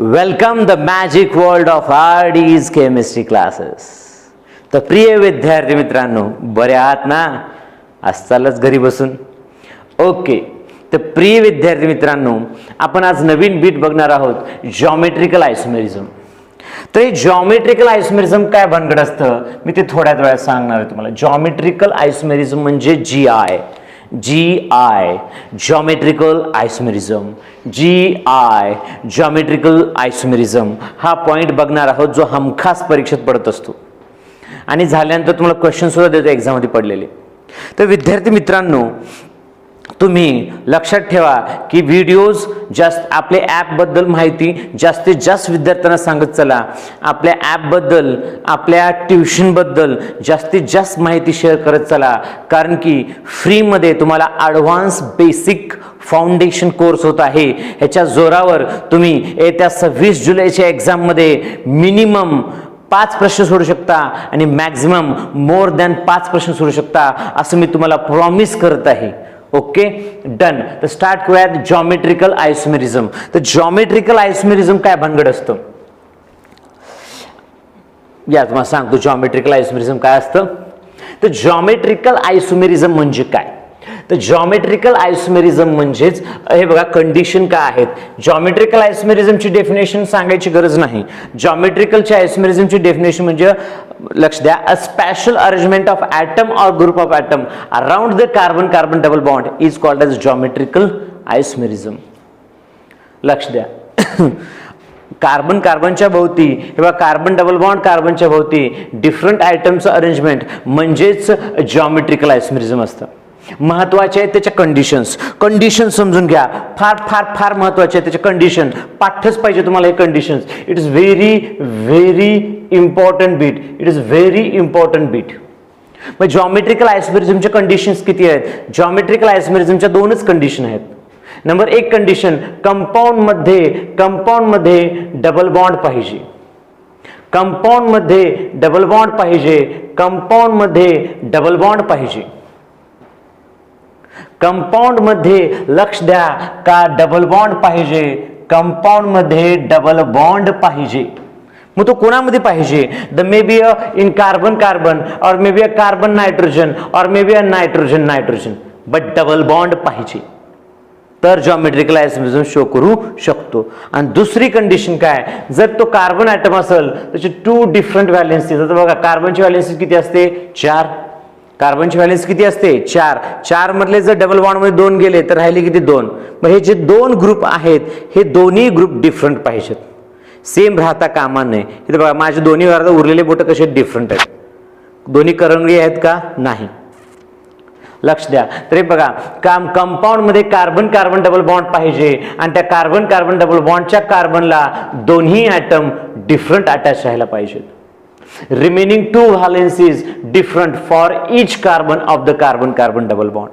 Welcome the magic world of RD's chemistry classes. तर प्रिय विद्यार्थी मित्रांनो, बरे आहात ना? असतालच घरी बसून. ओके, तर प्रिय विद्यार्थी मित्रांनो, आपण आज नवीन बीट बघणार आहोत, जॉमेट्रिकल आयसोमेरिझम. तर हे जॉमेट्रिकल आयसोमेरिझम काय भानगड असतं मी ते थोड्याच वेळात सांगणार आहे तुम्हाला. जॉमेट्रिकल आयसोमेरिझम म्हणजे GI geometrical isomerism. Geometrical isomerism हा पॉइंट बघणार आहोत जो हमखास परीक्षेत पडत असतो आणि झाल्यानंतर तुम्हाला क्वेश्चन सुद्धा देतो एक्झाम मध्ये पडलेले. तर विद्यार्थी मित्रांनो, तुम्ही लक्षात ठेवा की व्हिडिओज जास्त आपल्या ॲप बद्दल माहिती जास्तीत जास्त विद्यार्थ्यांना सांगत चला. आपल्या ॲप बद्दल, आपल्या ट्युशन बद्दल जास्तीत जास्त माहिती शेअर करत चला, कारण की फ्री मध्ये तुम्हाला ॲडव्हान्स बेसिक फाउंडेशन कोर्स होत आहे. ह्याच्या जोरावर तुम्ही येत्या 26 जुलैच्या एक्झाम मध्ये मिनिमम 5 प्रश्न सोडू शकता आणि मॅक्झिमम मोर दॅन 5 प्रश्न सोडू शकता, असं मी तुम्हाला प्रॉमिस करत आहे. Okay, done. तर स्टार्ट करूयात जॉमेट्रिकल आयसोमेरिझम. तर जॉमेट्रिकल आयसोमेरिझम काय भानगड असतं या तुम्हाला सांगतो. जॉमेट्रिकल आयसोमेरिझम काय असतं? तर जॉमेट्रिकल आयसोमेरिझम म्हणजे काय? तर जॉमेट्रिकल आयसोमेरिझम म्हणजेच हे बघा कंडिशन काय आहेत. जॉमेट्रिकल आयसोमेरिझमची डेफिनेशन सांगायची गरज नाही. जॉमेट्रिकलच्या आयसोमेरिझमची डेफिनेशन म्हणजे लक्ष द्या, a special arrangement of atom or group of atom around the carbon carbon double bond is called as geometrical isomerism. लक्ष द्या, कार्बन कार्बनच्या भोवती किंवा कार्बन डबल बॉन्ड कार्बनच्या भोवती डिफरंट आयटमचं अरेंजमेंट म्हणजेच जॉमेट्रिकल आयसोमेरिझम असतं. महत्वाचे आहेत त्याच्या कंडिशन समजून घ्या. फार फार फार महत्वाचे आहेत त्याचे कंडिशन. पाठच पाहिजे तुम्हाला हे conditions. It is very very important bit. It is very important bit. मग जॉमेट्रिकल आयसोमेरिझमच्या कंडिशन्स किती आहेत? जॉमेट्रिकल आयसोमेरिझमच्या 2च कंडिशन आहेत. नंबर 1 कंडिशन, कंपाऊंड मध्ये डबल बॉन्ड पाहिजे. कंपाऊंड मध्ये डबल बॉन्ड पाहिजे. कंपाऊंड मध्ये डबल बॉन्ड पाहिजे. कंपाऊंड मध्ये लक्ष द्या का डबल बॉन्ड पाहिजे. कंपाऊंड मध्ये डबल बॉन्ड पाहिजे. मग तो कोणामध्ये पाहिजे? The may be a in carbon carbon और may be a carbon nitrogen or may be a nitrogen nitrogen, but double bond पाहिजे तर जॉमेट्रिकल आयसोमेरिझम शो करू शकतो. आणि दुसरी कंडिशन काय, जर तो कार्बन ॲटम असेल त्याचे 2 डिफरंट व्हॅलेन्सीज. आता बघा, कार्बनची व्हॅलेन्सी किती असते? 4. कार्बनची व्हॅलेन्सी किती असते? 4 मधले जर डबल बॉन्ड मध्ये 2 गेले तर राहिले किती? 2. मग हे जे 2 ग्रुप आहेत हे दोन्ही ग्रुप डिफरंट पाहिजेत, सेम राहता कामा नये. इथे बघा, माझे दोन्ही उरलेले बोट कसे डिफरंट आहेत? दोन्ही करंगळी आहेत का? नाही. लक्ष द्या. तरी बघा, कंपाऊंड मध्ये कार्बन कार्बन डबल बॉन्ड पाहिजे आणि त्या कार्बन कार्बन डबल बॉन्डच्या कार्बनला दोन्ही ॲटम डिफरंट अटॅच राहायला पाहिजेत. Remaining 2 valencies different for each carbon of the carbon carbon double bond.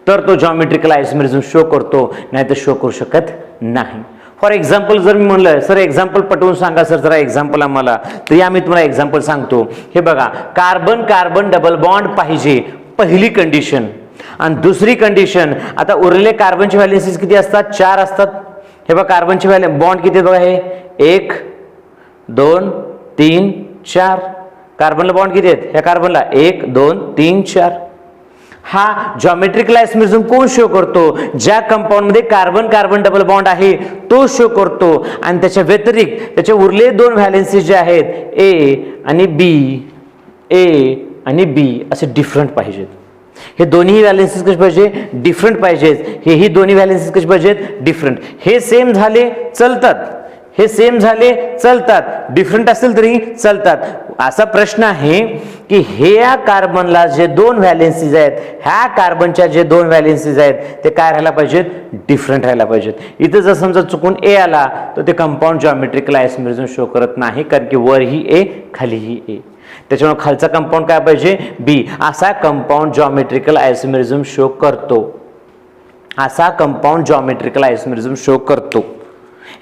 तर तो जॉमेट्रिकल आयसोमेरिझम शो करतो, नाही तर शो करू शकत नाही. फॉर एक्झाम्पल जर मी म्हणलं सर एक्झाम्पल पटवून सांगा सर जरा एक्झाम्पल आम्हाला, तर या मी तुम्हाला एक्झाम्पल सांगतो. हे बघा, कार्बन कार्बन डबल बॉन्ड पाहिजे पहिली कंडिशन. आणि दुसरी कंडिशन, आता उरलेले कार्बनची व्हॅलेन्सीज किती असतात? 4 असतात. हे बघा, कार्बनची बॉन्ड किती बघा, हे 1 2 3 4. कार्बनला बॉन्ड किती आहेत? ह्या कार्बनला 1 2 3 4. हा जॉमेट्रिकल आयसोमेरिझम कोण शो करतो? ज्या कंपाऊंड मध्ये कार्बन कार्बन डबल बॉन्ड आहे तो शो करतो. आणि त्याच्या व्यतिरिक्त त्याचे उरलेले 2 व्हॅलेन्सीज जे आहेत A आणि B असे डिफरंट पाहिजेत. हे दोन्ही व्हॅलेन्सीज कसे पाहिजे? डिफरंट पाहिजेत. हेही दोन्ही व्हॅलेन्सीज कसे पाहिजेत? डिफरंट. हे सेम झाले चालतात, हे सेम झाले चालतात, डिफरंट असेल तरी चालतात. असा प्रश्न आहे की ह्या कार्बनला जे 2 व्हॅलेन्सीज आहेत, ह्या कार्बनच्या जे 2 व्हॅलेन्सीज आहेत ते काय राहायला पाहिजेत? डिफरंट राहायला पाहिजेत. इथं जर समजा चुकून A आला तर ते कंपाऊंड जॉमेट्रिकल आयसोमेरिझम शो करत नाही, कारण की वर ही A खालीही A. त्याच्यामुळे खालचा कंपाऊंड काय पाहिजे? B. असा कंपाऊंड जॉमेट्रिकल आयसोमेरिझम शो करतो. असा कंपाऊंड जॉमेट्रिकल आयसोमेरिझम शो करतो.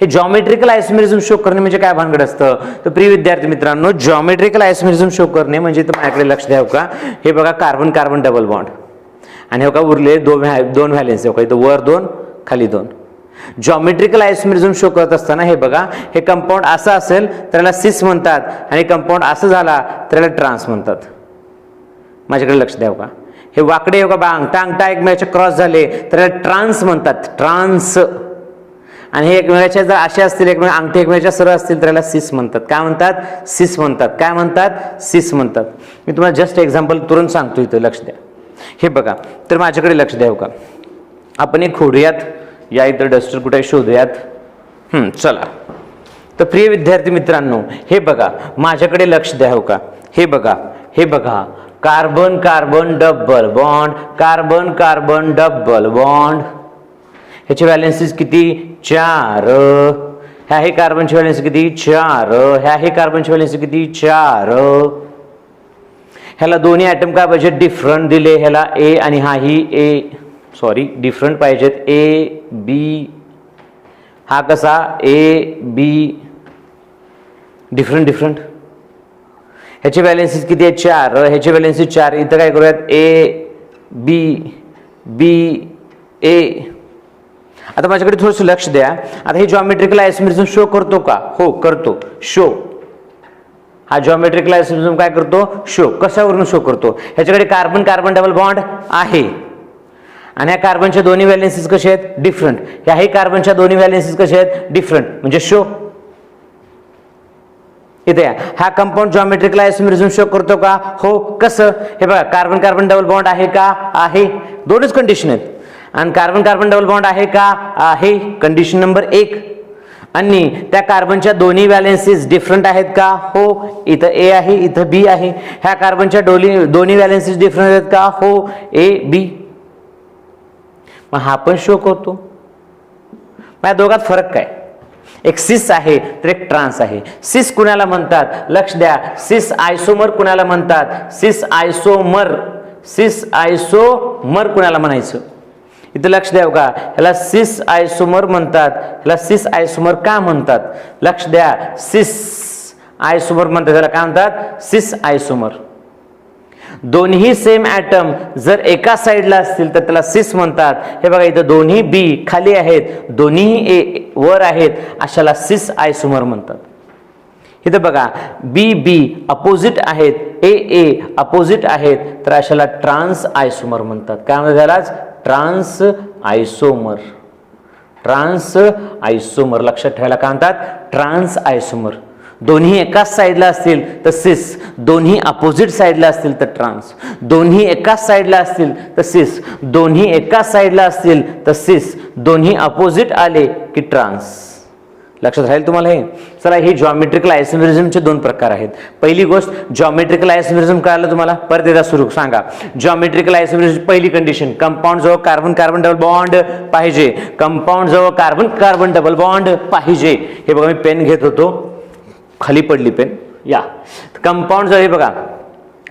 हे जॉमेट्रिकल आयसोमेरिझम शो करणे म्हणजे काय भानगड असतं? तर प्रिय विद्यार्थी मित्रांनो, जॉमेट्रिकल आयसोमेरिझम शो करणे म्हणजे तर माझ्याकडे लक्ष द्या का, हे बघा कार्बन कार्बन डबल बॉन्ड आणि हे बघा उरले 2 व्हॅलेन्सी. इथं वर 2 खाली 2. जॉमेट्रिकल आयसोमेरिझम शो करत असताना हे बघा, हे कंपाऊंड असं असेल तर याला सिस म्हणतात, आणि कंपाऊंड असं झाला तर याला ट्रान्स म्हणतात. माझ्याकडे लक्ष द्यावं का, हे वाकडे हो का बा, अंगठा अंगठा एकमेकाच्या क्रॉस झाले तर याला ट्रान्स म्हणतात, ट्रान्स. आणि हे एकमेकाच्या जर असे असतील, अंगठे एकमेकाच्या सरळ असतील तर याला सिस म्हणतात. काय म्हणतात? सिस म्हणतात. काय म्हणतात? सिस म्हणतात. मी तुम्हाला जस्ट एक्झाम्पल तुरंत सांगतो, इथं लक्ष द्या. हे बघा, तर माझ्याकडे लक्ष द्यावं का, आपण एक खोडूयात, या इथं डस्टर कुठे शोधूयात. चला, तर प्रिय विद्यार्थी मित्रांनो, हे बघा माझ्याकडे लक्ष द्यावं का, हे बघा, हे बघा, carbon carbon double bond, carbon carbon double bond. ह्याची व्हॅलेन्सीज किती? 4. ह्या हे कार्बनची व्हॅलेन्सी किती? 4. ह्या हे कार्बनची व्हॅलेन्सी किती? 4. ह्याला दोन्ही ॲटम काय पाहिजे? डिफरंट दिले. ह्याला ए आणि हा ही ए, सॉरी डिफरंट पाहिजेत, ए बी. हा कसा? A B, different different. ह्याची व्हॅलेन्सीज किती आहे? 4. ह्याची व्हॅलेन्सी 4. इथं काय करूयात? ए बी बी ए. आता माझ्याकडे थोडंसं लक्ष द्या. आता हे जॉमेट्रिकल आयसोमेरिझम शो करतो का? हो करतो, शो. हा जॉमेट्रिकल आयसोमेरिझम काय करतो? शो. कशावरून शो करतो? ह्याच्याकडे कार्बन कार्बन डबल बॉन्ड आहे, आणि या कार्बनच्या दोन्ही व्हॅलेन्सीज कशा आहेत? डिफरंट. ह्याही कार्बनच्या दोन्ही व्हॅलेन्सीज कशा आहेत? डिफरंट, म्हणजे शो. इथे हा कंपाऊंड जॉमेट्रिकल आयसोमेरिझम शो करतो का? हो. कसं? हे बघा, कार्बन कार्बन डबल बॉन्ड आहे का? आहे. दोनच कंडिशन आहेत. आणि कार्बन कार्बन डबल बॉन्ड आहे का? आहे. Condition number 1. आणि त्या कार्बनच्या दोन्ही व्हॅलेन्सीज डिफरंट आहेत का? हो. इथं ए आहे, इथं बी आहे. ह्या कार्बनच्या दोन्ही व्हॅलेन्सीज डिफरंट आहेत का? हो. A B. मग हा पण शो करतो. मग या दोघात फरक काय? एक सिस आहे तर एक ट्रान्स आहे. सिस कुणाला म्हणतात? लक्ष द्या, सिस आयसोमर कुणाला म्हणतात? सिस आयसोमर. सिस आयसोमर कुणाला म्हणायचं? इथं लक्ष द्या का, ह्याला सिस आयसोमर म्हणतात. ह्याला सिस आयसोमर का म्हणतात? लक्ष द्या, सिस आयसोमर म्हणतात. ह्याला काय म्हणतात? सिस आयसोमर. दोन्ही सेम ॲटम जर एका साईडला असतील तर त्याला सिस म्हणतात. हे बघा, इथं दोन्ही बी खाली आहेत, दोन्ही ए वर आहेत, अशाला सिस आयसोमर म्हणतात. इथं बघा, बी बी अपोजिट आहेत, ए ए अपोजिट आहेत, तर अशाला ट्रान्स आयसोमर म्हणतात. काय म्हणतात त्यालाच? ट्रान्स आयसोमर. ट्रान्स आयसोमर लक्षात ठेवायला काय म्हणतात? ट्रान्स आयसोमर. दोन्ही एकाच साईडला असतील तर सिस, दोन्ही अपोजिट साईडला असतील तर ट्रान्स. दोन्ही एकाच साईडला असतील तर सिस, दोन्ही एकाच साईडला असतील तर सिस, दोन्ही अपोजिट आले की ट्रान्स. लक्षात राहील तुम्हाला हे. चला, हे जॉमेट्रिकल आयसोमेरिझमचे 2 प्रकार आहेत. पहिली गोष्ट, जॉमेट्रिकल आयसोमेरिझम कळालं तुम्हाला? परत एकदा सुरू सांगा. जॉमेट्रिकल आयसोमेरिझम पहिली कंडिशन, कंपाऊंड जवळ कार्बन कार्बन डबल बॉन्ड पाहिजे. कंपाऊंड जवळ कार्बन कार्बन डबल बॉन्ड पाहिजे. हे बघा, मी पेन घेत होतो, खाली पडली पेन. या कंपाऊंड जवळ, हे बघा,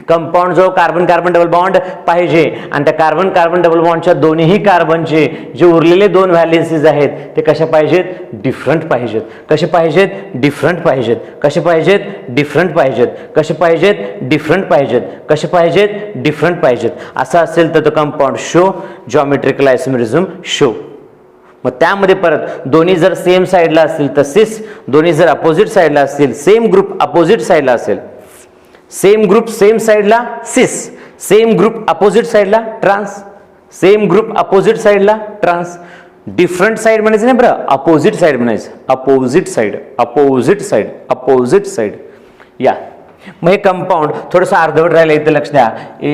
कंपाऊंड जवळ कार्बन कार्बन डबल बॉन्ड पाहिजे, आणि त्या कार्बन कार्बन डबल बॉन्डच्या दोन्ही कार्बनचे जे उरलेले 2 व्हॅलेन्सीज आहेत ते कशा पाहिजेत? डिफरंट पाहिजेत. कसे पाहिजेत? डिफरंट पाहिजेत. कसे पाहिजेत? डिफरंट पाहिजेत. कसे पाहिजेत? डिफरंट पाहिजेत. कसे पाहिजेत? डिफरंट पाहिजेत. असं असेल तर तो compound show, geometrical isomerism show. मग त्यामध्ये परत दोन्ही जर सेम साईडला असतील तर सिस, दोन्ही जर अपोजिट साईडला असतील, सेम ग्रुप अपोजिट साईडला असेल, सेम ग्रुप सेम साईडला सिस, सेम ग्रुप अपोजिट साईडला ट्रान्स, सेम ग्रुप अपोजिट साईडला ट्रान्स. डिफरंट साईड म्हणायचं नाही बरं, अपोजिट साईड म्हणायचं. Opposite side, opposite side, opposite side. या मग हे कंपाऊंड थोडंसं अर्धवट राहिलं. इथं लक्ष द्या, A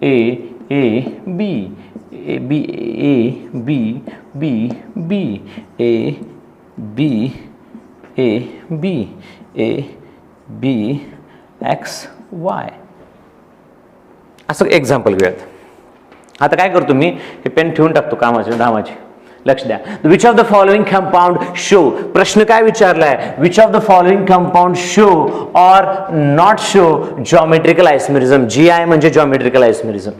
A A B A B A B B B A B A B A B X Y. असं एक्झाम्पल घेऊयात. आता काय करतो मी, हे पेन ठेवून टाकतो कामाची. लक्ष द्या, which of the following compound show. प्रश्न काय विचारलाय? Which of the following compound show or not show geometrical isomerism. G I म्हणजे जॉमेट्रिकल आयसोमेरिझम.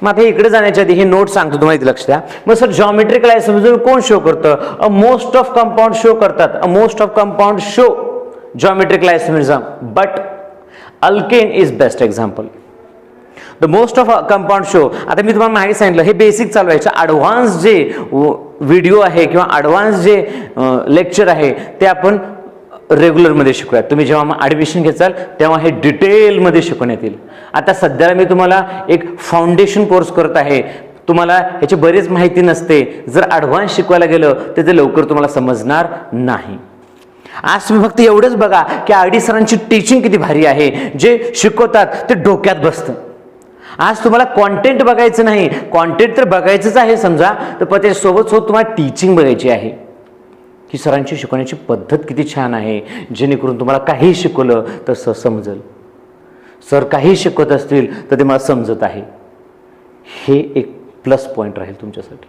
मग आता इकडे जाण्याच्या आधी हे नोट सांगतो तुम्हाला, इथे लक्ष द्या. मग सर जॉमेट्रिकल आयसोमेरिझम कोण शो करतं? Uh most of compound show करतात. Uh most of compound show geometrical isomerism, but alkane is best example. The most of compound show. आता मी तुम्हाला माहिती सांगितलं, हे बेसिक चालवायचं. ॲडव्हान्स जे व्हिडिओ आहे किंवा ॲडव्हान्स जे लेक्चर आहे ते आपण रेग्युलरमध्ये शिकूयात. तुम्ही जेव्हा ॲडमिशन घेचाल तेव्हा हे डिटेलमध्ये शिकवण्यात येईल. आता सध्याला मी तुम्हाला एक फाउंडेशन कोर्स करत आहे. तुम्हाला ह्याची बरीच माहिती नसते. जर ॲडव्हान्स शिकवायला गेलं तर ते लवकर तुम्हाला समजणार नाही. आज तुम्ही फक्त एवढंच बघा की RD सरांची टीचिंग किती भारी आहे. जे शिकवतात ते डोक्यात बसतं. आज तुम्हाला कॉन्टेंट बघायचं नाही, कॉन्टेंट तर बघायचंच आहे समजा, तर पण त्याच्यासोबत तुम्हाला टीचिंग बघायची आहे की सरांची शिकवण्याची पद्धत किती छान आहे, जेणेकरून तुम्हाला काही शिकवलं तर समजेल. सर काही शिकवत असतील तर ते मला समजत आहे. हे एक प्लस पॉईंट राहील तुमच्यासाठी.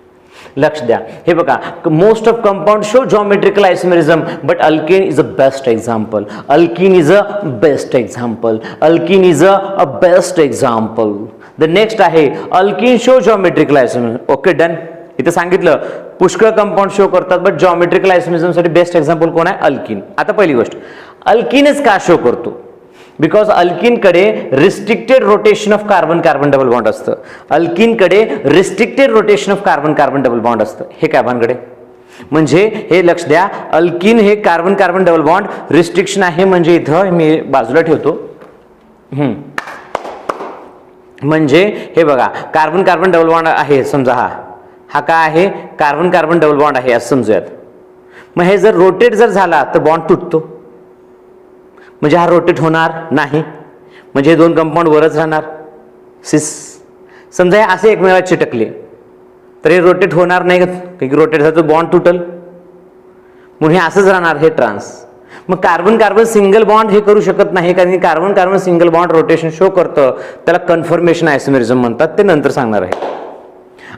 लक्ष द्या. हे बघा, most of compound show geometrical isomerism but alkane is a best example. Alkene is a best example. Alkene is a best example. The next आहे alkene show geometrical isomerism. Okay, done. इथे सांगितलं पुष्कळ कंपाऊंड शो करतात but geometrical isomerism साठी best example कोण आहे? Alkene. आता पहिली गोष्ट, अल्किनच का शो करतो? बिकॉज अल्किनकडे restricted rotation of carbon carbon double bond असतं. अल्किनकडे restricted rotation of carbon carbon double bond असतं. हे कार्बनकडे म्हणजे हे लक्ष द्या, अल्किन हे carbon carbon double bond restriction आहे. म्हणजे इथं मी बाजूला ठेवतो. म्हणजे हे बघा, कार्बन कार्बन डबल बॉन्ड आहे समजा, हा काय आहे? कार्बन कार्बन डबल बॉन्ड आहे असं समजूयात. मग हे जर रोटेट जर झाला तर बॉन्ड तुटतो. म्हणजे हा रोटेट होणार नाही. म्हणजे हे दोन कंपाऊंड वरच राहणार. सिस समजा हे असे एकमेकाला चिटकले तर हे रोटेट होणार नाही, कारण की रोटेट झालं तर बॉन्ड तुटल. म्हणून हे असंच राहणार, हे ट्रान्स. मग कार्बन कार्बन सिंगल बॉन्ड हे करू शकत नाही, कारण की carbon carbon single bond rotation show करतं. त्याला कन्फर्मेशन आयसोमेरिझम म्हणतात. ते नंतर सांगणार आहे.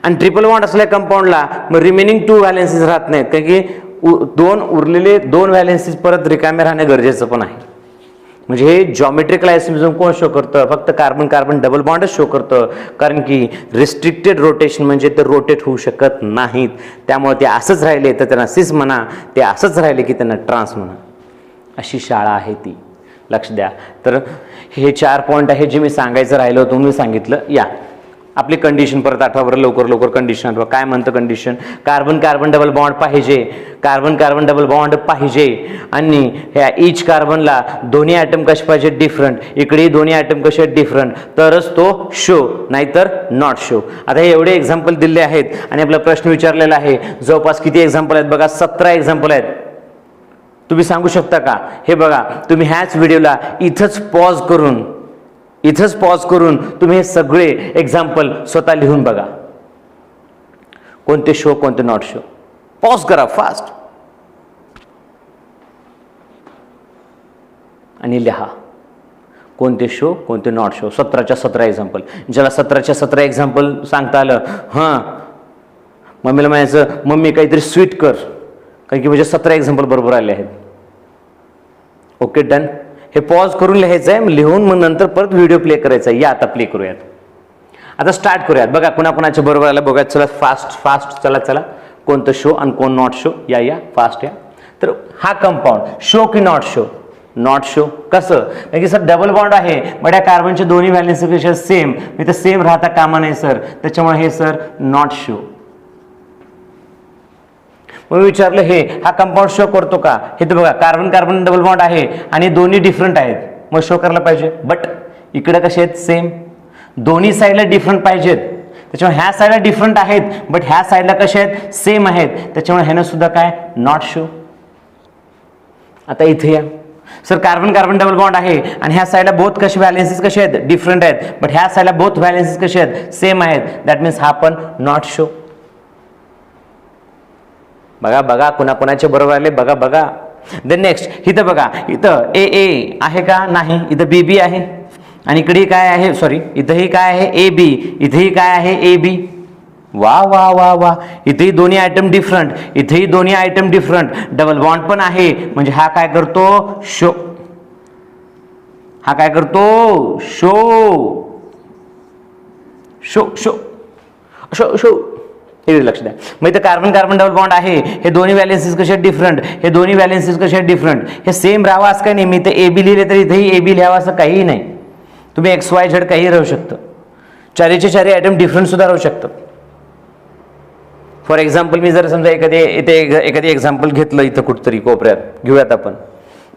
आणि ट्रिपल बॉन्ड असलेल्या कंपाऊंडला मग रिमेनिंग 2 व्हॅलेन्सीज राहत नाहीत, कारण की उरलेले 2 व्हॅलेन्सीज परत रिकामे राहणे गरजेचं पण आहे. म्हणजे हे जॉमेट्रिकल आयसोमेरिझम कोण शो करतं? फक्त कार्बन कार्बन डबल बॉन्डच शो करतं, कारण की रिस्ट्रिक्टेड रोटेशन म्हणजे ते रोटेट होऊ शकत नाहीत. त्यामुळे ते असंच राहिले तर त्यांना सिस म्हणा, ते असंच राहिले की त्यांना ट्रान्स म्हणा. अशी शाळा आहे ती. लक्ष द्या. तर हे 4 पॉईंट आहे जे मी सांगायचं राहिलं होतं, मी सांगितलं. या आपली कंडिशन परत आठवा बरं, लवकर लवकर कंडिशन आठवा. काय म्हणतं condition? Carbon carbon double bond पाहिजे, कार्बन कार्बन डबल बॉन्ड पाहिजे. आणि ह्या इच कार्बनला दोन्ही ॲटम कसे पाहिजे? डिफरंट. इकडे दोन्ही ॲटम कसे आहेत? डिफरंट. तरच तो शो, नाहीतर नॉट शो. आता हे एवढे एक्झाम्पल दिले आहेत आणि आपला प्रश्न विचारलेला आहे. जवळपास किती एक्झाम्पल आहेत बघा? 17 एक्झाम्पल आहेत. तुम्ही सांगू शकता का? हे बघा, तुम्ही ह्याच व्हिडिओला इथंच पॉज करून तुम्ही हे सगळे एक्झाम्पल स्वतः लिहून बघा. कोणते शो, कोणते नॉट शो. पॉज करा फास्ट आणि लिहा कोणते शो, कोणते नॉट शो. 17च्या 17 एक्झाम्पल. ज्याला 17च्या 17 एक्झाम्पल सांगता आलं, हां मम्मीला म्हणायचं, मम्मी काहीतरी स्वीट कर, कारण की म्हणजे 17 एक्झाम्पल बरोबर आले आहेत. Okay, done. हे पॉज करून लिहायचं आहे, लिहून मग नंतर परत व्हिडिओ प्ले करायचा आहे. या आता प्ले करूयात. आता स्टार्ट करूयात. बघा कुणाकुणाच्या बरोबर आलं बघा. चला फास्ट चला. कोणतं शो आणि कोण नॉट शो. या फास्ट या. तर हा कंपाऊंड शो की नॉट शो? Not show. कसं? कारण की सर डबल बॉन्ड आहे, बट या कार्बनचे दोन्ही व्हॅलेन्सी कशा सेम, मी तर सेम राहता कामा नाही सर, त्याच्यामुळे हे सर नॉट शो. मग विचारलं हे हा कंपाऊंड शो करतो का? हे तर बघा, कार्बन कार्बन डबल बॉन्ड आहे आणि दोन्ही डिफरंट आहेत, मग शो करायला पाहिजे. बट इकडे कसे आहेत? सेम. दोन्ही साईडला डिफरंट पाहिजेत, त्याच्यामुळे ह्या साईडला डिफरंट आहेत, बट ह्या साईडला कसे आहेत? सेम आहेत, त्याच्यामुळे ह्यानं सुद्धा काय? Not show. आता इथे या. Sir carbon carbon double bond आहे आणि ह्या साईडला बोथ कसे व्हॅलेन्सीज कसे आहेत? डिफरंट आहेत, बट ह्या साईडला बोथ व्हॅलेन्सीज कसे आहेत? सेम आहेत. दॅट मीन्स हा पण नॉट शो. बघा कुणाचे बरोबर आले बघा. देन नेक्स्ट इथं बघा, इथं ए आहे का? नाही. इथं बी आहे आणि इकडे काय आहे? सॉरी, इथंही काय आहे? A B. इथेही काय आहे? A B. वा. इथेही दोन्ही आयटम डिफरंट, इथेही दोन्ही आयटम डिफरंट. डबल बॉन्ड पण आहे, म्हणजे हा काय करतो? शो. हा काय करतो? शो. हे लक्ष द्या. मग इथं कार्बन कार्बन डबल बॉन्ड आहे, हे दोन्ही व्हॅलेन्सीज कसे आहेत? डिफरंट. हे दोन्ही व्हॅलेन्सीज कसे आहेत? डिफरंट. हे सेम राहावं असं काही नाही. मी इथं ए बी लिहिले तर इथेही ए बी लिहावं असं काहीही नाही. तुम्ही XYZ काही राहू शकतं. चारीचे चारी आयटम डिफरंट सुद्धा राहू शकतात. फॉर एक्झाम्पल मी जर समजा एखादी एक्झाम्पल घेतलं इथं कुठतरी कोपऱ्यात घेऊयात आपण,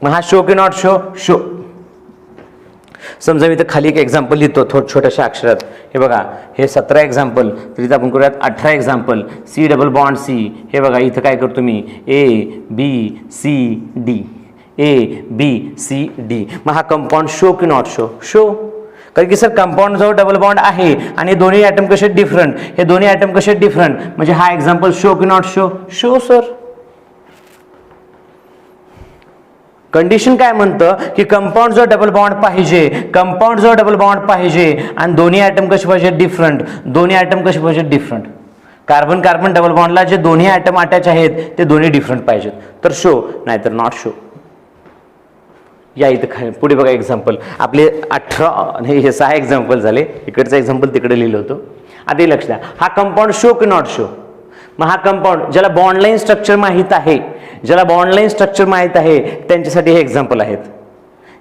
मग हा शो की नॉट शो? शो. समजा मी इथं खाली एक एक्झाम्पल लिहितो छोट्याशा अक्षरात, हे बघा हे 17 एक्झाम्पल, तर इथं आपण करूयात 18 example. C double bond C, हे बघा इथं काय करतो मी ABCD, ABCD. मग हा कंपाऊंड शो की नॉट शो? शो. कारण की सर कंपाऊंड जवळ डबल बॉन्ड आहे आणि दोन्ही ॲटम कसे डिफरंट, हे दोन्ही ॲटम कसे डिफरंट, म्हणजे हा एक्झाम्पल शो की not show? Show sir. Condition काय म्हणतं की कंपाऊंड जो डबल बॉन्ड पाहिजे, कंपाऊंड जो डबल बॉन्ड पाहिजे आणि दोन्ही ॲटम कसे पाहिजे? डिफरंट. दोन्ही ॲटम कसे पाहिजे? डिफरंट. कार्बन कार्बन डबल बॉन्डला जे दोन्ही ॲटम अटॅच आहेत ते दोन्ही डिफरंट पाहिजेत, तर शो, नाहीतर नॉट शो. या इथं पुढे बघा एक्झाम्पल आपले 18 हे 6 एक्झाम्पल झाले, इकडचं एक्झाम्पल तिकडे लिहिलं होतं. आता लक्ष द्या, हा कंपाऊंड शो की नॉट शो? मग हा कंपाऊंड ज्याला बॉन्डलाईन स्ट्रक्चर माहीत आहे, ज्याला बॉन्डलाईन स्ट्रक्चर माहीत आहे त्यांच्यासाठी हे एक्झाम्पल आहेत.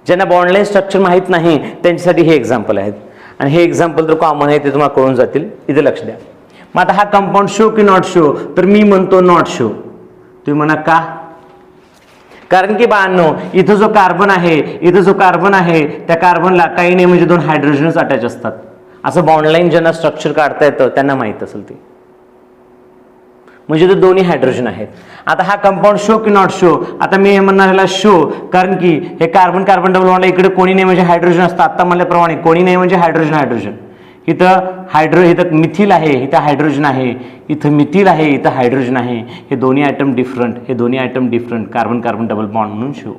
ज्यांना बॉन्डलाईन स्ट्रक्चर माहीत नाही त्यांच्यासाठी हे एक्झाम्पल आहेत. आणि हे एक्झाम्पल तर कॉमन आहे, ते तुम्हाला कळून जातील. इथे लक्ष द्या. मग आता हा कंपाऊंड शो की नॉट शो? तर मी म्हणतो नॉट शो. तुम्ही म्हणा का? कारण की बाळांनो, इथं जो कार्बन आहे, इथं जो कार्बन आहे त्या कार्बनला काही नाही म्हणजे 2 हायड्रोजनच अटॅच असतात. असं बॉन्डलाईन ज्यांना स्ट्रक्चर काढता येतं त्यांना माहीत असेल ते, म्हणजे ते दोन्ही हायड्रोजन आहेत. आता हा कंपाऊंड शो की नॉट शो? आता मी हे म्हणणार ह्याला शो, कारण की हे कार्बन कार्बन डबल बॉन्डला इकडे कोणी नाही म्हणजे हायड्रोजन असतं. आता म्हणल्याप्रमाणे कोणी नाही म्हणजे हायड्रोजन हायड्रोजन. इथं मिथिल आहे, इथं हायड्रोजन आहे, इथं मिथिल आहे, इथं हायड्रोजन आहे. हे दोन्ही ॲटम डिफरंट, हे दोन्ही atom different, carbon carbon double bond म्हणून शो.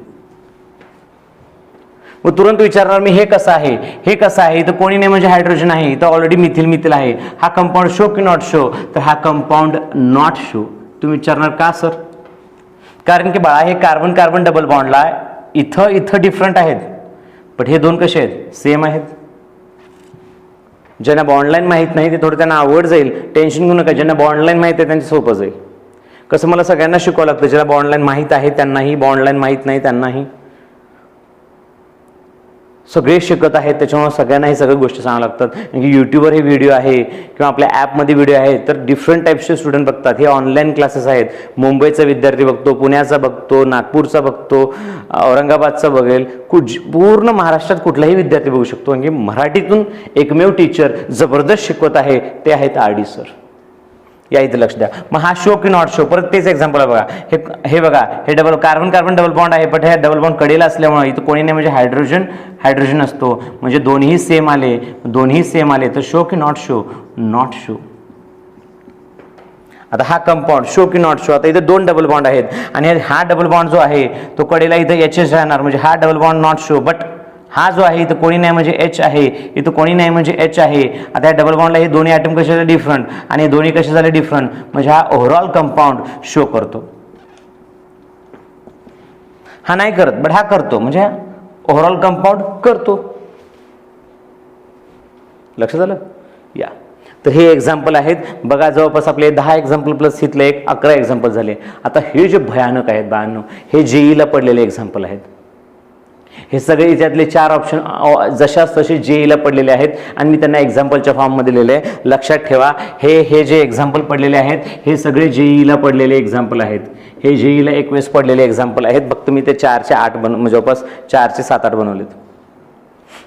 मग तुरंत विचारणार मी हे कसं आहे, हे कसं आहे? इथं कोणी नाही म्हणजे हायड्रोजन आहे, इथं ऑलरेडी मिथिल आहे. हा कंपाऊंड शो की नॉट शो? तर हा कंपाऊंड नॉट शो. तुम्ही विचारणार का सर? कारण की बाळा हे कार्बन कार्बन डबल बॉन्डला इथं डिफरंट आहेत, पण हे दोन कसे आहेत? सेम आहेत. ज्यांना बॉन्डलाईन माहीत नाही ते थोडं त्यांना आवड जाईल, टेन्शन घेऊ नका. ज्यांना बॉन्डलाईन माहीत आहे त्यांचं सोपं जाईल. कसं मला सगळ्यांना शिकवावं लागतं, ज्याला बॉन्डलाईन माहीत आहे त्यांनाही, बॉन्डलाईन माहीत नाही त्यांनाही. सगळे शिकत आहेत त्याच्यामुळे सगळ्यांना ही सगळ्या गोष्टी सांगाव्या लागतात. यूट्यूबवर हे व्हिडिओ आहे किंवा आपल्या ॲपमध्ये व्हिडिओ आहे, तर डिफरंट टाईप्सचे स्टुडंट बघतात. हे ऑनलाईन क्लासेस आहेत. मुंबईचा विद्यार्थी बघतो, पुण्याचा बघतो, नागपूरचा बघतो, औरंगाबादचा बघेल, पूर्ण महाराष्ट्रात कुठलाही विद्यार्थी बघू शकतो. म्हणजे मराठीतून एकमेव टीचर जबरदस्त शिकवत आहे ते आहेत RD सर. या इथे लक्ष द्या. मग हा शो की नॉट शो? परत तेच एक्झाम्पल आहे बघा. हे बघा, हे कार्बन कार्बन डबल बॉन्ड आहे, पण हे डबल बॉन्ड कडेला असल्यामुळे इथं कोणी नाही म्हणजे हायड्रोजन असतो, म्हणजे दोन्ही सेम आले, तर शो की नॉट शो? Not show. आता हा कंपाऊंड शो की नॉट शो? आता इथे 2 डबल बॉन्ड आहेत आणि हा डबल बॉन्ड जो आहे तो कडेला इथं HH राहणार, म्हणजे हा double bond not show. But हा जो आहे इथं कोणी नाही म्हणजे H आहे, इथं कोणी नाही म्हणजे H आहे. आता या डबल बॉन्डला हे दोन्ही ॲटम कसे झाले? डिफरंट, आणि दोन्ही कसे झाले? डिफरंट, म्हणजे हा ओव्हरऑल कंपाऊंड शो करतो. हा नाही करत, बट हा करतो, म्हणजे हा ओव्हरऑल कंपाऊंड करतो. लक्षात आलं? या तर हे एक्झाम्पल आहेत बघा. जवळपास आपले 10 एक्झाम्पल प्लस इथले 11 एक्झाम्पल झाले. आता हे जे भयानक आहेत बाळांनो, हे JEEला पडलेले एक्झाम्पल आहेत. हे सगळे त्यातले 4 ऑप्शन जशाच तसे JEEला पडलेले आहेत आणि मी त्यांना एक्झाम्पलच्या फॉर्ममध्ये लिहिले. लक्षात ठेवा, हे जे एक्झाम्पल पडलेले आहेत हे सगळे JEEला पडलेले एक्झाम्पल आहेत. हे JEEला 1 वेळेस पडलेले एक्झाम्पल आहेत. फक्त मी ते 4 चे 8 जवळपास 4 चे 7-8 बनवलेत.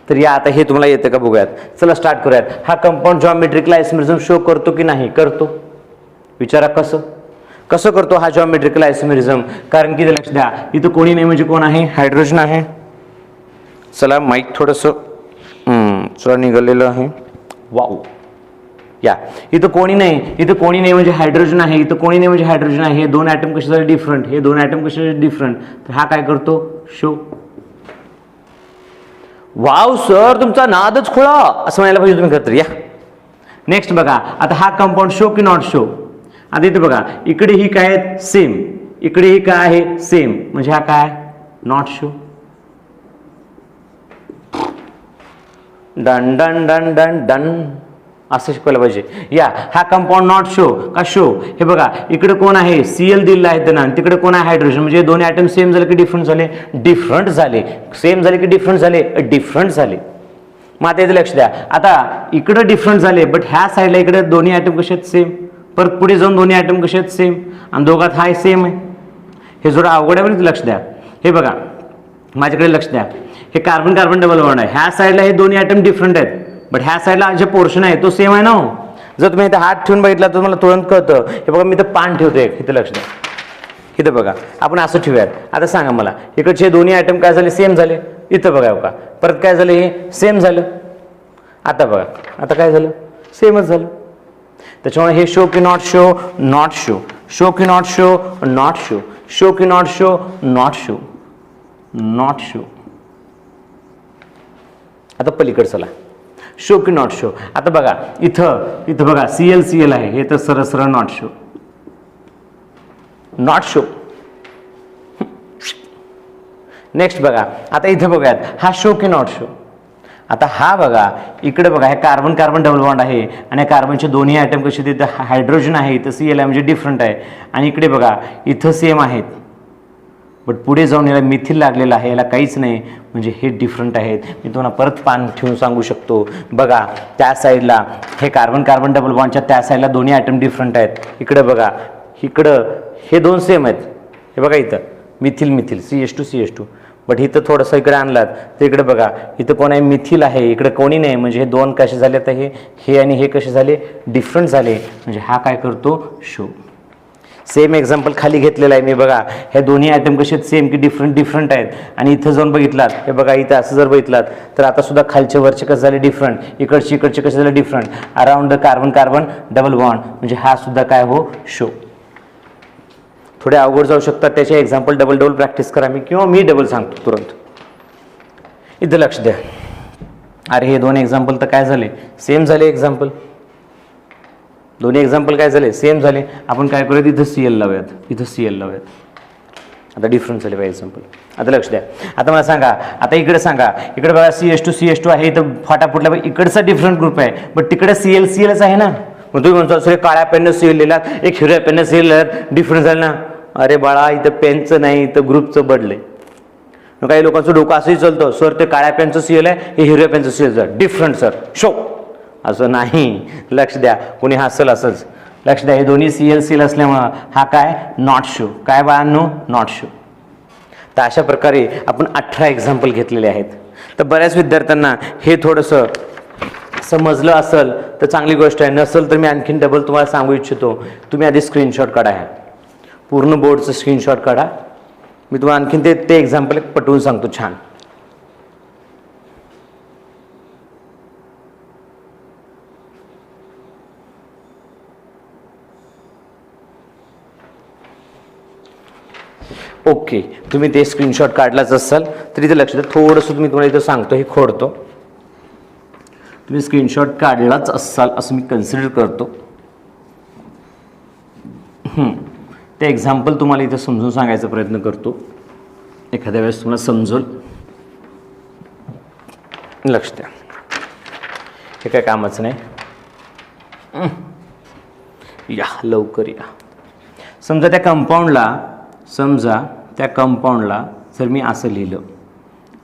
तर या आता हे तुम्हाला येतं का बघूयात. चला स्टार्ट करूयात. हा कंपाऊंड जॉमेट्रिकल आयसोमेरिझम शो करतो की नाही? करतो. विचारा कसं करतो हा जॉमेट्रिकल आयसोमेरिझम? कारण की लक्ष द्या, इथं कोणी नाही म्हणजे कोण आहे? हायड्रोजन आहे. चला माईक थोडंसं निघालेलं आहे. वाव. या इथं कोणी नाही म्हणजे हायड्रोजन आहे, इथं कोणी नाही म्हणजे हायड्रोजन आहे. हे 2 ॲटम कसे झाले? डिफरंट. हे 2 ॲटम कसे झाले? डिफरंट. तर हा काय करतो? शो. वाव सर, तुमचा नादच खुळा असं म्हणायला पाहिजे तुम्ही खरं तर. या नेक्स्ट बघा. आता हा कंपाऊंड शो की नॉट शो? आता इथे बघा, इकडे ही काय आहेत? सेम. इकडे ही काय आहे? सेम, म्हणजे हा काय? Not show. Done done done done done असं शिकवायला पाहिजे. या हा कंपाऊंड नॉट शो का शो? हे बघा, इकडे कोण आहे? Cl दिलेला आहे त्यांना, तिकडे कोण आहे? हायड्रोजन. म्हणजे दोन्ही ॲटम सेम झाले की डिफरंट झाले? डिफरंट झाले. सेम झाले की डिफरंट झाले? डिफरंट झाले. मग आता इथे लक्ष द्या. आता इकडे डिफरंट झाले, बट ह्या साईडला इकडे दोन्ही ॲटम कसे आहेत? सेम. परत पुढे जाऊन दोन्ही आयटम कसे आहेत सेम, आणि दोघात हाय सेम आहे. हे जरा अवघड आहे, लक्ष द्या. हे बघा माझ्याकडे लक्ष द्या, हे कार्बन कार्बन डबल बॉन्ड आहे. ह्या साईडला हे दोन्ही आयटम डिफरंट आहेत, बट ह्या साईडला जे पोर्शन आहे तो सेम आहे ना. जर तुम्ही इथं हात ठेवून बघितला तर मला तुरंत कळतं. हे बघा मी इथं पान ठेवतोय, इथं लक्ष द्या, इथं बघा आपण असं ठेवूयात. आता सांगा मला, इकडचे दोन्ही आयटम काय झाले, सेम झाले. इथं बघा बघा परत काय झालं, हे सेम झालं. आता बघा आता काय झालं, सेमच झालं. त्याच्यामुळे हे शो की not show, not show, show की not show, not show, show की not show, not show, not show. आता पलीकडे चला, शो की नॉट शो. आता बघा इथं बघा सीएल सीएल आहे, हे तर सरळ सरळ not show, not show. Next बघा आता इथं बघूयात, हा शो की नॉट शो. आता हा बघा इकडे बघा, हे कार्बन कार्बन डबल बॉन्ड आहे आणि कार्बनचे दोन्ही आयटम कसे, तिथं हायड्रोजन आहे, इथं सीएल आहे म्हणजे डिफरंट आहे. आणि इकडे बघा इथं सेम आहेत, बट पुढे जाऊन याला मिथिल लागलेलं आहे, याला काहीच नाही, म्हणजे हे डिफरंट आहेत. मी तुम्हाला परत पान ठेवून सांगू शकतो. बघा त्या साईडला हे कार्बन कार्बन डबल बॉन्डच्या त्या साईडला दोन्ही आयटम डिफरंट आहेत. इकडे बघा, इकडं हे दोन सेम आहेत. हे बघा इथं methyl methyl CH2 CH2, but इथं थोडंसं इकडे आणलात तर इकडे बघा इथं कोण आहे, मिथिल आहे, इकडे कोणी नाही. म्हणजे हे दोन कसे झाले, तर हे आणि हे कसे झाले, डिफरंट झाले. म्हणजे हा काय करतो, शो. सेम एक्झाम्पल खाली घेतलेला आहे मी. बघा हे दोन्ही आयटम कसे सेम की डिफरंट आहेत. आणि इथं जाऊन बघितलात, हे बघा इथं असं जर बघितलात तर आता सुद्धा खालचे वरचे कसे झाले डिफरंट, इकडचे कसे झाले different, around the carbon carbon double bond. म्हणजे हा सुद्धा काय हो, शो. थोडे अवघड जाऊ शकतात, त्याचे एक्झाम्पल डबल डबल प्रॅक्टिस करा मी, किंवा मी डबल सांगतो तुरंत. इथं लक्ष द्या. अरे हे दोन एक्झाम्पल तर काय झाले, सेम झाले एक्झाम्पल. दोन्ही एक्झाम्पल काय झाले, सेम झाले. आपण काय करूयात, इथं सीएल लावूयात, इथं सीएल लावूयात. आता डिफरन्स झाले बाय एक्झाम्पल. आता लक्ष द्या. आता मला सांगा, आता इकडे सांगा, इकडे बघा CH2 आहे, इथं फाटाफुटला इकडचा डिफरंट ग्रुप आहे, बट तिकडे CLच आहे ना. मग तुम्ही म्हणतो सर काळ्या पेननं सीएल लिहिलात, एक हिरव्या पेननं सीएल लिहिलात, डिफरन्स झालं ना. अरे बाळा इथं पेनचं नाही, इथं ग्रुपचं बदलंय. काही लोकांचं डोकं असंही चालतं, सर ते काळ्या पेनचं सीएल आहे, हे हिरव्या पेनचं सीएल आहे, डिफरंट सर, शो. असं नाही, लक्ष द्या. कोणी हसल असंच, लक्ष द्या. हे दोन्ही सीएल असल्यामुळं हा काय, नॉट शो. काय बाळांनो, नॉट शो. तर अशा प्रकारे आपण 18 एक्झाम्पल घेतलेले आहेत. तर बऱ्याच विद्यार्थ्यांना हे थोडंसं समजलं असेल तर चांगली गोष्ट आहे, नसेल तर मी आणखीन डबल तुम्हाला सांगू इच्छितो. तुम्ही आधी स्क्रीनशॉट काढा, ह्या पूर्ण बोर्डचं स्क्रीनशॉट काढा. मी तुम्हाला आणखीन ते एक्झाम्पल पटवून सांगतो छान. ओके, तुम्ही ते स्क्रीनशॉट काढलाच असाल तर इथे लक्ष द्या. थोडंसं तुम्ही तुम्हाला इथं सांगतो, हे खोडतो. तुम्ही स्क्रीनशॉट काढलाच असाल असं मी कन्सिडर करतो. ते एक्झाम्पल तुम्हाला इथे समजून सांगायचा प्रयत्न करतो, एखाद्या वेळेस तुम्हाला समजल. लक्ष द्या, हे काय कामच नाही. या लवकर या. समजा त्या कंपाऊंडला जर मी असं लिहिलं,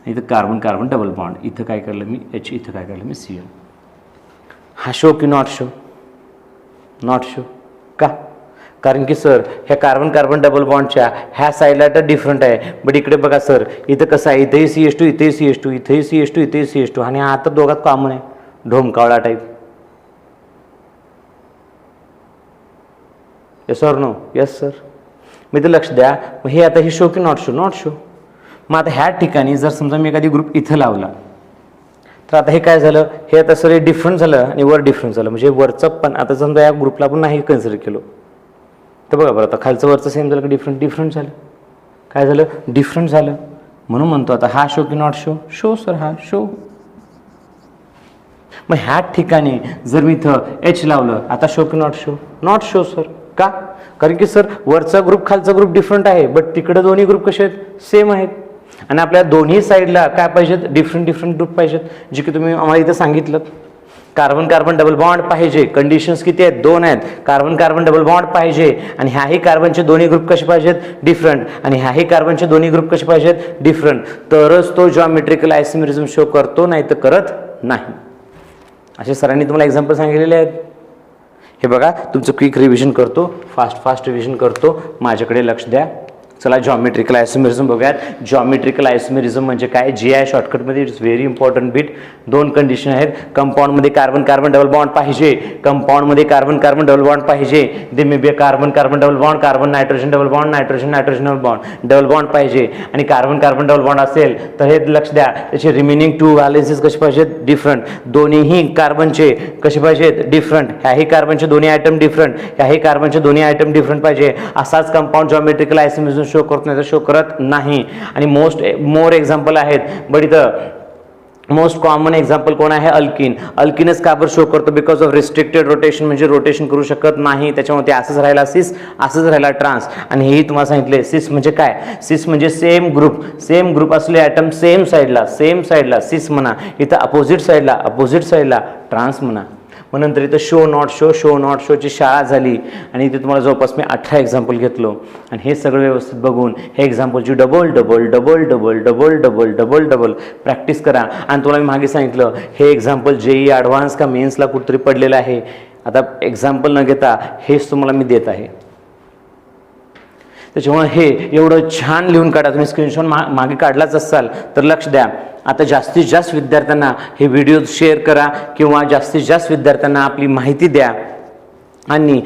इथं कार्बन कार्बन डबल बॉन्ड, इथं काय करलं मी H, इथं काय करलं मी CL. हा शो की नॉट शो, नॉट शो. का, कारण की सर ह्या कार्बन कार्बन डबल बॉन्डच्या ह्या साईडला तर डिफरंट आहे, बट इकडे बघा सर इथं कसं आहे, इथेही CH2 इथेही CH2 इथेही CH2 इथेही CH2, आणि हा तर दोघात कॉमन आहे, ढोमकावळा type. Yes or no, yes sir. मी तर लक्ष द्या. मग हे आता हे शो की नॉट शो, नॉट शो. मग आता ह्या ठिकाणी जर समजा मी एखादी ग्रुप इथं लावला तर आता हे काय झालं, हे आता सर डिफरंट झालं आणि वर डिफरंट झालं. म्हणजे वरचं पण आता समजा या ग्रुपला आपण नाही कन्सिडर केलं तर बघा बरं, आता खालचं वरचं सेम झालं की डिफरंट झालं. काय झालं, डिफरंट झालं. म्हणून म्हणतो आता हा शो की नॉट शो, शो सर, हा शो. मग ह्या ठिकाणी जर मी इथं H लावलं, आता शो की not show, not show sir. का, कारण की सर वरचा ग्रुप खालचा ग्रुप डिफरंट आहे, बट तिकडे दोन्ही ग्रुप कसे आहेत, सेम आहेत. आणि आपल्या दोन्ही साईडला काय पाहिजेत, डिफरंट ग्रुप पाहिजेत, जे की तुम्ही आम्हाला इथं सांगितलं. कार्बन कार्बन डबल बॉन्ड पाहिजे, कंडिशन्स किती आहेत, 2 आहेत. कार्बन कार्बन डबल बॉन्ड पाहिजे, आणि ह्याही कार्बनचे दोन्ही ग्रुप कसे पाहिजेत, डिफरंट. आणि ह्याही कार्बनचे दोन्ही ग्रुप कसे पाहिजेत, डिफरंट. तरच तो जॉमेट्रिकल आयसोमेरिझम शो करतो, नाही तर करत नाही. असे सरांनी तुम्हाला एक्झाम्पल सांगितलेले आहेत. हे बघा तुमचं क्विक रिव्हिजन करतो, फास्ट रिव्हिजन करतो, माझ्याकडे लक्ष द्या. चला जॉमेट्रिकल आयसोमेरिझम बघूयात. जॉमेट्रिकल आयसोमेरिझम म्हणजे काय, जी आहे शॉर्टकटमध्ये, इट्स व्हेरी इम्पॉर्टंट बिट. दोन कंडिशन आहेत, कंपाऊंडमध्ये कार्बन कार्बन डबल बॉन्ड पाहिजे, कंपाऊंडमध्ये कार्बन कार्बन डबल बॉन्ड पाहिजे. They may be carbon carbon double bond, carbon nitrogen double bond, nitrogen nitrogen double bond पाहिजे. आणि कार्बन कार्बन डबल बॉन्ड असेल तर हे लक्ष द्या, त्याचे रिमेनिंग 2 व्हॅलेन्सीज कसे पाहिजेत, डिफरंट. दोन्हीही कार्बनचे कसे पाहिजेत, डिफरंट. ह्याही कार्बनचे दोन्ही आयटम डिफरंट, ह्याही कार्बनचे दोन्ही आयटम डिफरंट पाहिजे. असाच कंपाऊंड जॉमेट्रिकल आयसोमेरिझम शो करत नाही तर शो करत नाही. आणि मोर एक्झाम्पल आहेत, बट इथं मोस्ट कॉमन एक्झाम्पल कोण आहे, अल्किन. अल्किनच का बरं शो करतो, बिकॉज ऑफ रिस्ट्रिक्टेड रोटेशन, म्हणजे रोटेशन करू शकत नाही, त्याच्यामुळे ते असंच राहिला सिस, असंच राहिला ट्रान्स. आणि हेही तुम्हाला सांगितले सिस म्हणजे काय, सिस म्हणजे सेम ग्रुप असले ॲटम सेम साईडला सिस म्हणा. इथं अपोजिट साईडला ट्रान्स म्हणा. मग नंतर इथं शो नॉट शोची शाळा झाली. आणि इथे तुम्हाला जवळपास मी 18 एक्झाम्पल घेतलो. आणि हे सगळं व्यवस्थित बघून हे एक्झाम्पलची डबल प्रॅक्टिस करा. आणि तुम्हाला मी मागे सांगितलं हे एक्झाम्पल जेई ॲडव्हान्स का मेन्सला कुठेतरी पडलेलं आहे. आता एक्झाम्पल न घेता हेच तुम्हाला मी देत आहे, त्याच्यामुळे हे एवढं छान लिहून काढा. तुम्ही स्क्रीनशॉट मागे काढलाच असाल तर लक्ष द्या. आता जास्तीत जास्त विद्यार्थ्यांना हे व्हिडिओ शेअर करा किंवा जास्तीत जास्त विद्यार्थ्यांना आपली माहिती द्या. आणि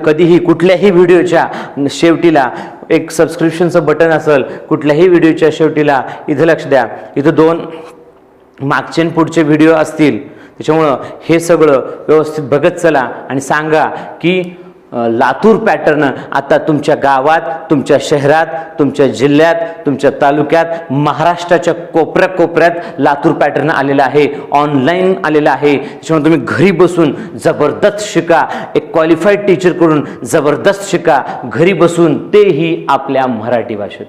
कधीही कुठल्याही व्हिडिओच्या शेवटीला एक सबस्क्रिप्शनचं बटन असेल, कुठल्याही व्हिडिओच्या शेवटीला इथं लक्ष द्या, इथं 2 मागचे आणि पुढचे व्हिडिओ असतील. त्याच्यामुळं हे सगळं व्यवस्थित बघत चला आणि सांगा की लातूर पॅटर्न आता तुमच्या गावात, तुमच्या शहरात, तुमच्या जिल्ह्यात, तुमच्या तालुक्यात, महाराष्ट्राच्या कोपऱ्यात लातूर पॅटर्न आलेला आहे, ऑनलाईन आलेला आहे. त्याच्यामुळे तुम्ही घरी बसून जबरदस्त शिका, एक क्वालिफाईड टीचरकडून जबरदस्त शिका, घरी बसून, तेही आपल्या मराठी भाषेत.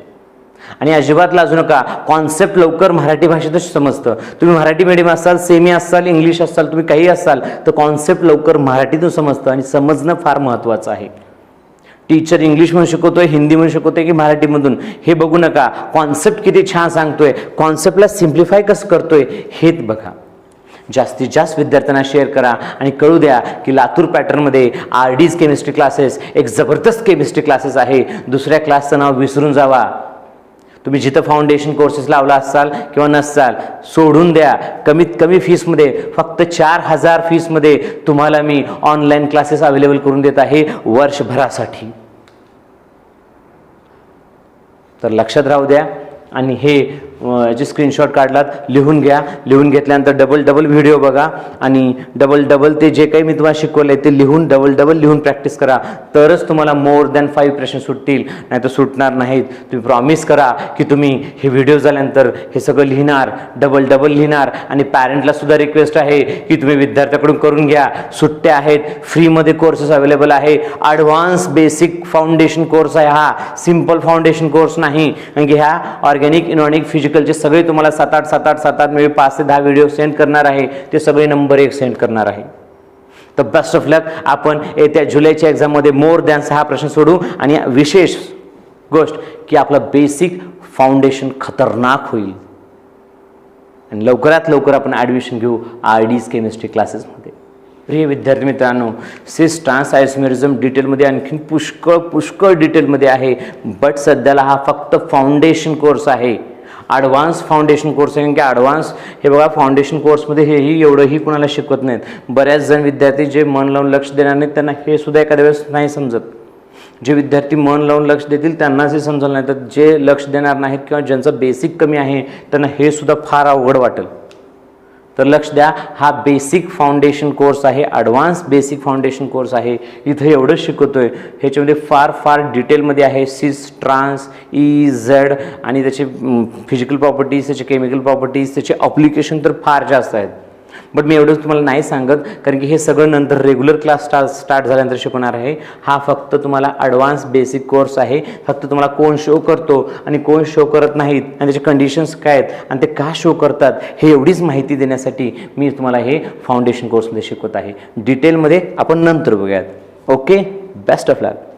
आणि अजिबात लाजू नका, कॉन्सेप्ट लवकर मराठी भाषेतच समजतं. तुम्ही मराठी मीडियम असाल, सेमी असाल, इंग्लिश असाल, तुम्ही काही असाल तर कॉन्सेप्ट लवकर मराठीतून समजतं. आणि समजणं फार महत्त्वाचं आहे. टीचर इंग्लिशमधून शिकवतोय, हिंदीमधून शिकवतोय की मराठीमधून, हे बघू नका. कॉन्सेप्ट किती छान सांगतोय, कॉन्सेप्टला सिम्प्लिफाय कसं करतोय हेच बघा. जास्तीत जास्त विद्यार्थ्यांना शेअर करा आणि कळू द्या की लातूर पॅटर्नमध्ये RD's केमिस्ट्री क्लासेस एक जबरदस्त केमिस्ट्री क्लासेस आहे. दुसऱ्या क्लासचं नाव विसरून जावा. तुम्ही जिथं फाउंडेशन कोर्सेस लावला असाल किंवा नसाल, सोडून द्या. कमीत कमी फीसमध्ये, फक्त 4000 फीसमध्ये तुम्हाला मी ऑनलाईन क्लासेस अवेलेबल करून देत आहे वर्षभरासाठी. तर लक्षात राहू द्या. आणि हे जे स्क्रीनशॉट काढलात लिहून घ्या. लिहून घेतल्यानंतर डबल व्हिडिओ बघा आणि डबल ते जे काही मी तुम्हाला शिकवलंय ते लिहून डबल लिहून प्रॅक्टिस करा. तरच तुम्हाला मोर दॅन 5 प्रश्न सुटतील, नाही तर सुटणार नाहीत. तुम्ही प्रॉमिस करा की तुम्ही हे व्हिडिओ झाल्यानंतर हे सगळं लिहिणार, डबल लिहिणार. आणि पॅरेंटला सुद्धा रिक्वेस्ट आहे की तुम्ही विद्यार्थ्याकडून करून घ्या. सुट्ट्या आहेत, फ्रीमध्ये कोर्सेस अवेलेबल आहे. ॲडव्हान्स बेसिक फाउंडेशन कोर्स आहे हा, सिम्पल फाउंडेशन कोर्स नाही. कारण की ह्या ऑर्गॅनिक, इनऑर्गॅनिक, फिजिकलचे सगळे तुम्हाला 7-8 म्हणजे 5 ते 10 व्हिडिओ सेंड करणार आहे. ते सगळे नंबर 1 सेंड करणार आहे. तर बेस्ट ऑफ लक. आपण येत्या जुलैच्या एक्झाममध्ये मोर दॅन 6 प्रश्न सोडू. आणि विशेष गोष्ट की आपलं बेसिक फाउंडेशन खतरनाक होईल. आणि लवकरात लवकर आपण ॲडमिशन घेऊ RD's केमिस्ट्री क्लासेसमध्ये. प्रिय विद्यार्थी मित्रांनो, सिस ट्रान्स आयसोमेरिझम डिटेलमध्ये आणखीन पुष्कळ डिटेलमध्ये आहे. बट सध्याला हा फक्त फाउंडेशन कोर्स आहे, ॲडव्हान्स फाउंडेशन कोर्स आहे. कारण की ॲडव्हान्स हे बघा, फाउंडेशन कोर्समध्ये हेही एवढंही कुणाला शिकवत नाहीत. बऱ्याच जण विद्यार्थी जे मन लावून लक्ष देणार नाहीत त्यांना हे सुद्धा एखाद्या वेळेस नाही समजत. जे विद्यार्थी मन लावून लक्ष देतील त्यांनाच हे समजलं नाही, तर जे लक्ष देणार नाहीत किंवा ज्यांचं बेसिक कमी आहे त्यांना हे सुद्धा फार अवघड वाटेल. तर लक्ष द्या, हा बेसिक फाउंडेशन कोर्स आहे, ॲडव्हान्स बेसिक फाउंडेशन कोर्स आहे. इथं एवढंच शिकवतोय, ह्याच्यामध्ये फार डिटेलमध्ये आहे. सिस, ट्रान्स, EZ आणि त्याचे फिजिकल प्रॉपर्टीज, त्याचे केमिकल प्रॉपर्टीज, त्याचे ॲप्लिकेशन तर फार जास्त आहेत. बट मी एवढंच तुम्हाला नाही सांगत, कारण की हे सगळं नंतर रेग्युलर क्लास स्टार्ट झाल्यानंतर शिकवणार आहे. हा फक्त तुम्हाला ॲडव्हान्स बेसिक कोर्स आहे. फक्त तुम्हाला कोण शो करतो आणि कोण शो करत नाहीत आणि त्याचे कंडिशन्स काय आहेत आणि ते का शो करतात हे एवढीच माहिती देण्यासाठी मी तुम्हाला हे फाउंडेशन कोर्समध्ये शिकवत आहे. डिटेलमध्ये आपण नंतर बघूयात. Okay, best of luck.